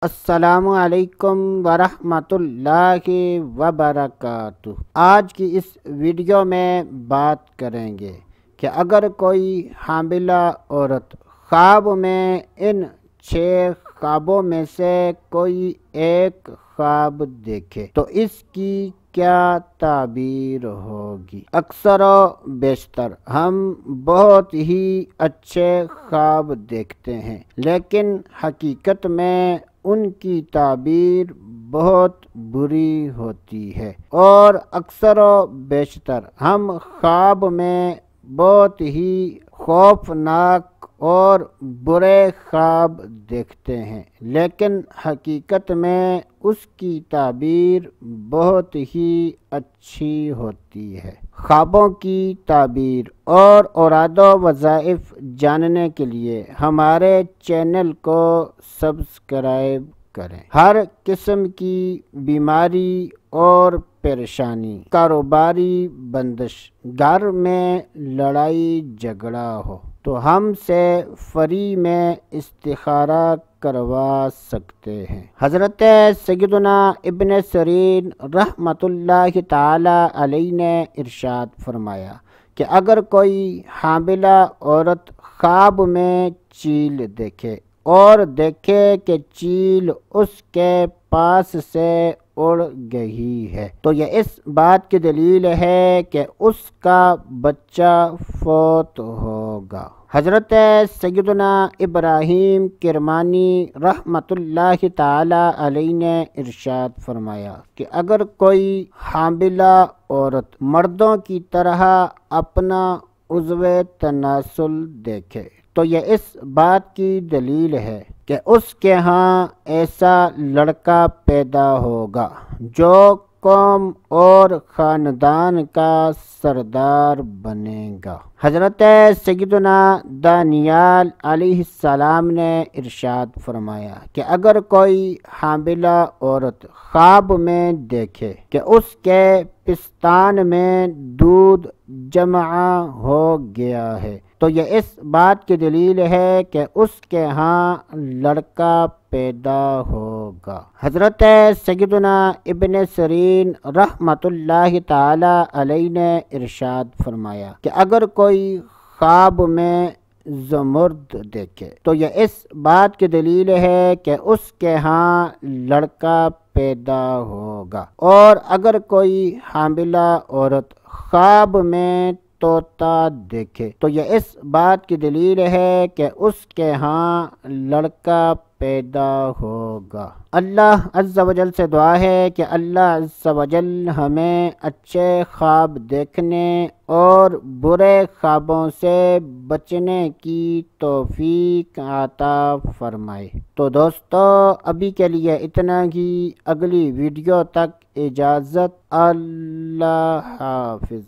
السلام علیکم ورحمۃ اللہ وبرکاتہ۔ آج کی اس ویڈیو میں بات کریں گے کہ اگر کوئی حاملہ عورت خواب میں ان 6 خوابوں میں سے کوئی ایک خواب دیکھے تو اس کی کیا تعبیر ہوگی؟ اکثر و بیشتر ہم بہت ہی اچھے خواب دیکھتے ہیں، لیکن حقیقت میں ان کی تعبیر بہت بری ہوتی ہے، اور اکثر و بیشتر ہم خواب میں بہت ہی خوفناک اور برے خواب دیکھتے ہیں، لیکن حقیقت میں اس کی تعبیر بہت ہی اچھی ہوتی ہے۔ خوابوں کی تعبیر اور اوراد و وظائف جاننے کے لیے ہمارے چینل کو سبسکرائب کریں۔ ہر قسم کی بیماری اور پریشانی، کاروباری بندش، گھر میں لڑائی جھگڑا ہو تو ہم سے فری میں استخارہ کروا سکتے ہیں۔ حضرت سیدنا ابن سیرین رحمۃ اللہ تعالی علیہ نے ارشاد فرمایا کہ اگر کوئی حاملہ عورت خواب میں چیل دیکھے اور دیکھے کہ چیل اس کے پاس سے اڑ گئی ہے تو یہ اس بات کی دلیل ہے کہ اس کا بچہ فوت ہوگا۔ حضرت سیدنا ابراہیم کرمانی رحمۃ اللہ تعالی علیہ نے ارشاد فرمایا کہ اگر کوئی حاملہ عورت مردوں کی طرح اپنا عضو تناسل دیکھے تو یہ اس بات کی دلیل ہے کہ اس کے ہاں ایسا لڑکا پیدا ہوگا جو قوم اور خاندان کا سردار بنے گا۔ حضرت سیدنا دانیال علیہ السلام نے ارشاد فرمایا کہ اگر کوئی حاملہ عورت خواب میں دیکھے کہ اس کے پستان میں دودھ جمع ہو گیا ہے تو یہ اس بات کی دلیل ہے کہ اس کے ہاں لڑکا پیدا ہوگا۔ حضرت سیدنا ابن سیرین رحمۃ اللہ تعالی علیہ نے ارشاد فرمایا کہ اگر کوئی خواب میں زمرد دیکھے تو یہ اس بات کی دلیل ہے کہ اس کے ہاں لڑکا پیدا ہوگا، اور اگر کوئی حاملہ عورت خواب میں طوطا دیکھے تو یہ اس بات کی دلیل ہے کہ اس کے ہاں لڑکا پیدا ہوگا۔ اللہ عز و جل سے دعا ہے کہ اللہ عز و جل ہمیں اچھے خواب دیکھنے اور برے خوابوں سے بچنے کی توفیق عطا فرمائے۔ تو دوستو، ابھی کے لیے اتنا ہی، اگلی ویڈیو تک اجازت، اللہ حافظ۔